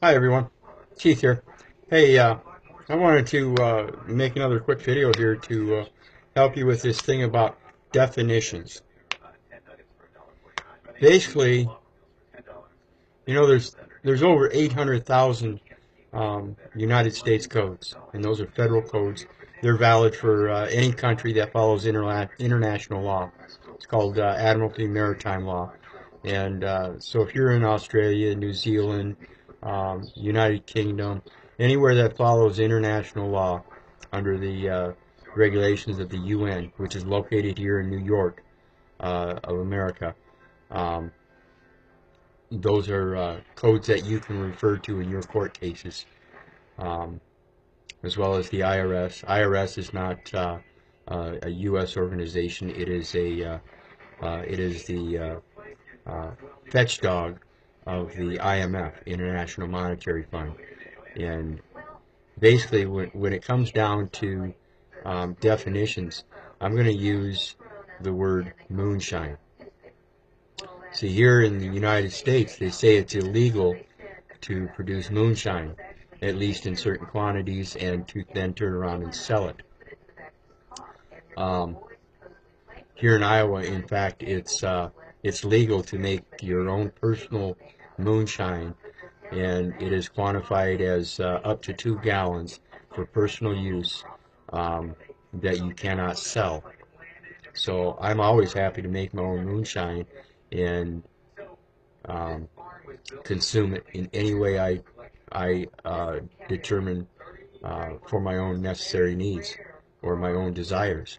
Hi everyone, Keith here. Hey, I wanted to make another quick video here to help you with this thing about definitions. Basically, there's over 800,000 United States codes, and those are federal codes. They're valid for any country that follows international law. It's called Admiralty Maritime Law. And so if you're in Australia, New Zealand, United Kingdom, anywhere that follows international law under the regulations of the UN, which is located here in New York of America, um, those are codes that you can refer to in your court cases, um, as well as the IRS. IRS is not a U.S. organization. It is the fetch dog of the IMF, International Monetary Fund. And basically, when it comes down to definitions, I'm going to use the word moonshine. See, here in the United States, they say it's illegal to produce moonshine, at least in certain quantities, and to then turn around and sell it. Um, Here in Iowa, in fact, it's legal to make your own personal moonshine, and it is quantified as up to 2 gallons for personal use that you cannot sell. So I'm always happy to make my own moonshine and um, consume it in any way I determine for my own necessary needs or my own desires.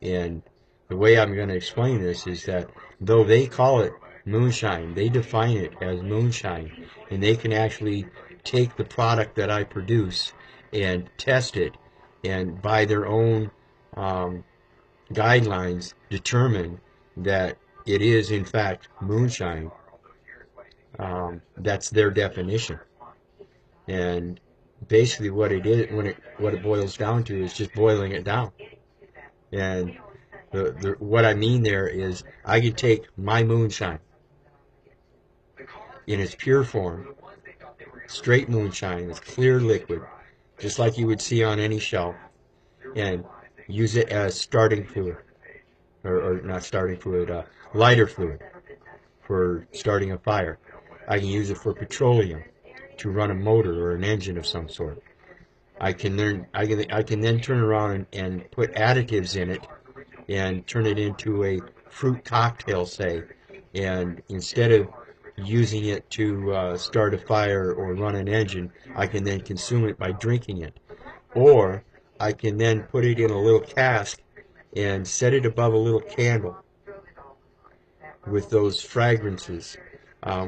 And the way I'm going to explain this is that though they call it moonshine, they define it as moonshine, and they can actually take the product that I produce and test it, and by their own guidelines determine that it is in fact moonshine. That's their definition, and basically what it is, what it boils down to, is just boiling it down. And what I mean there is I could take my moonshine in its pure form, straight moonshine with clear liquid, just like you would see on any shelf, and use it as starting fluid, or not starting fluid, lighter fluid for starting a fire. I can use it for petroleum to run a motor or an engine of some sort. I can then turn around and put additives in it and turn it into a fruit cocktail, say, and instead of using it to start a fire or run an engine, I can then consume it by drinking it. Or I can then put it in a little cask and set it above a little candle with those fragrances,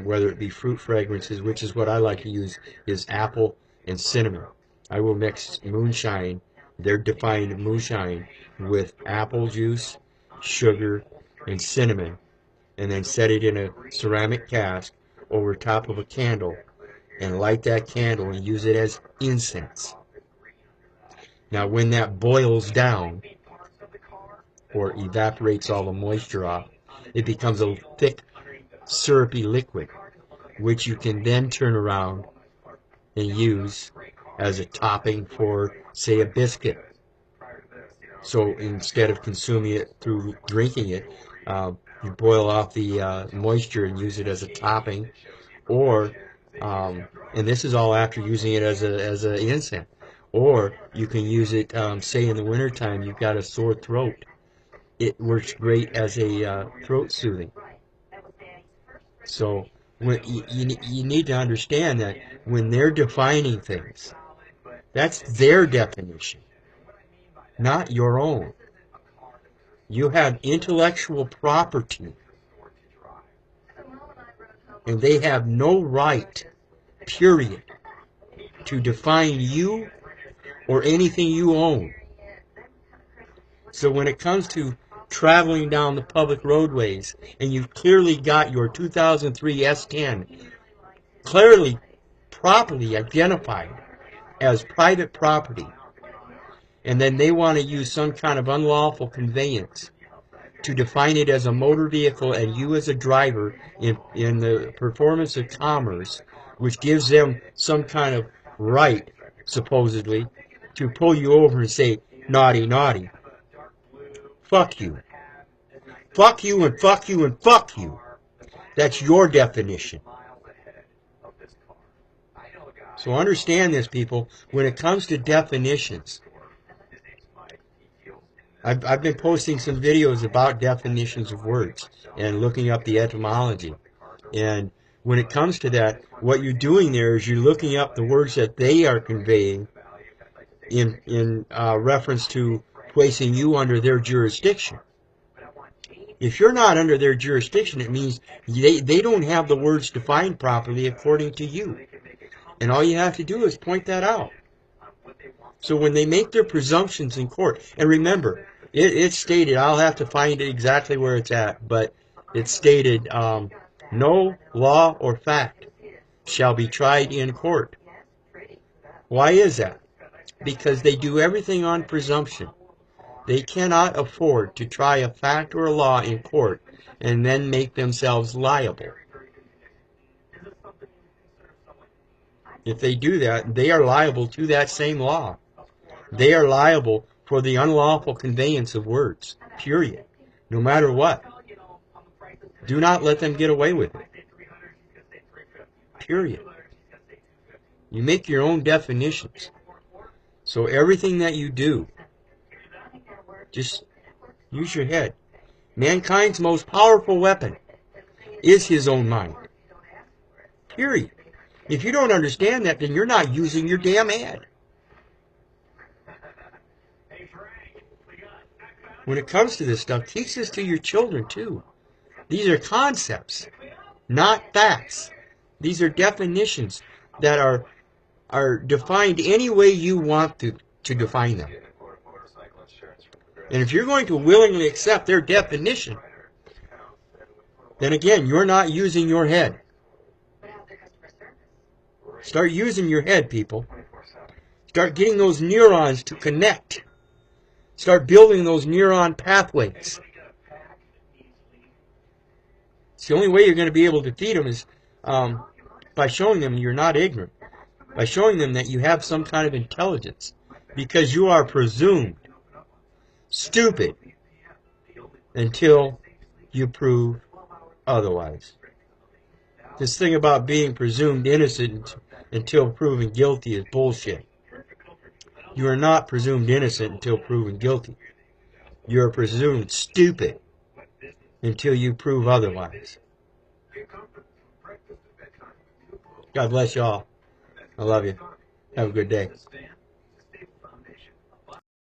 whether it be fruit fragrances, which is what I like to use, is apple and cinnamon. I will mix moonshine, their defined moonshine, with apple juice, sugar, and cinnamon, and then set it in a ceramic cask over top of a candle, and light that candle and use it as incense. Now, when that boils down, or evaporates all the moisture off, it becomes a thick, syrupy liquid, which you can then turn around and use as a topping for, say, a biscuit. So instead of consuming it through drinking it, you boil off the moisture and use it as a topping, or and this is all after using it as a incense. Or you can use it, say in the wintertime, you've got a sore throat. It works great as a throat soothing. So you need to understand that when they're defining things, that's their definition, not your own. You have intellectual property, and they have no right, period, to define you or anything you own. So when it comes to traveling down the public roadways, and you've clearly got your 2003 S10 clearly, properly identified as private property, and then they want to use some kind of unlawful conveyance to define it as a motor vehicle, and you as a driver in the performance of commerce which gives them some kind of right, supposedly, to pull you over and say, naughty, naughty. Fuck you. Fuck you and fuck you and fuck you. That's your definition. So understand this, people. When it comes to definitions, I've been posting some videos about definitions of words and looking up the etymology. And when it comes to that, what you're doing there is you're looking up the words that they are conveying in reference to placing you under their jurisdiction. If you're not under their jurisdiction, it means they don't have the words defined properly according to you. And all you have to do is point that out. So when they make their presumptions in court, and remember, it's stated, I'll have to find exactly where it's at, but it's stated, no law or fact shall be tried in court. Why is that? Because they do everything on presumption. They cannot afford to try a fact or a law in court and then make themselves liable. If they do that, they are liable to that same law. They are liable for the unlawful conveyance of words, period. No matter what. Do not let them get away with it. Period. You make your own definitions. So everything that you do, just use your head. Mankind's most powerful weapon is his own mind. Period. If you don't understand that, then you're not using your damn head. When it comes to this stuff, teach this to your children too. These are concepts, not facts. These are definitions that are defined any way you want to define them. And if you're going to willingly accept their definition, then again, you're not using your head. Start using your head, people. Start getting those neurons to connect. Start building those neuron pathways. It's the only way you're going to be able to feed them is by showing them you're not ignorant. By showing them that you have some kind of intelligence. Because you are presumed stupid until you prove otherwise. This thing about being presumed innocent until proven guilty is bullshit. You are not presumed innocent until proven guilty. You are presumed stupid until you prove otherwise. God bless y'all. I love you. Have a good day.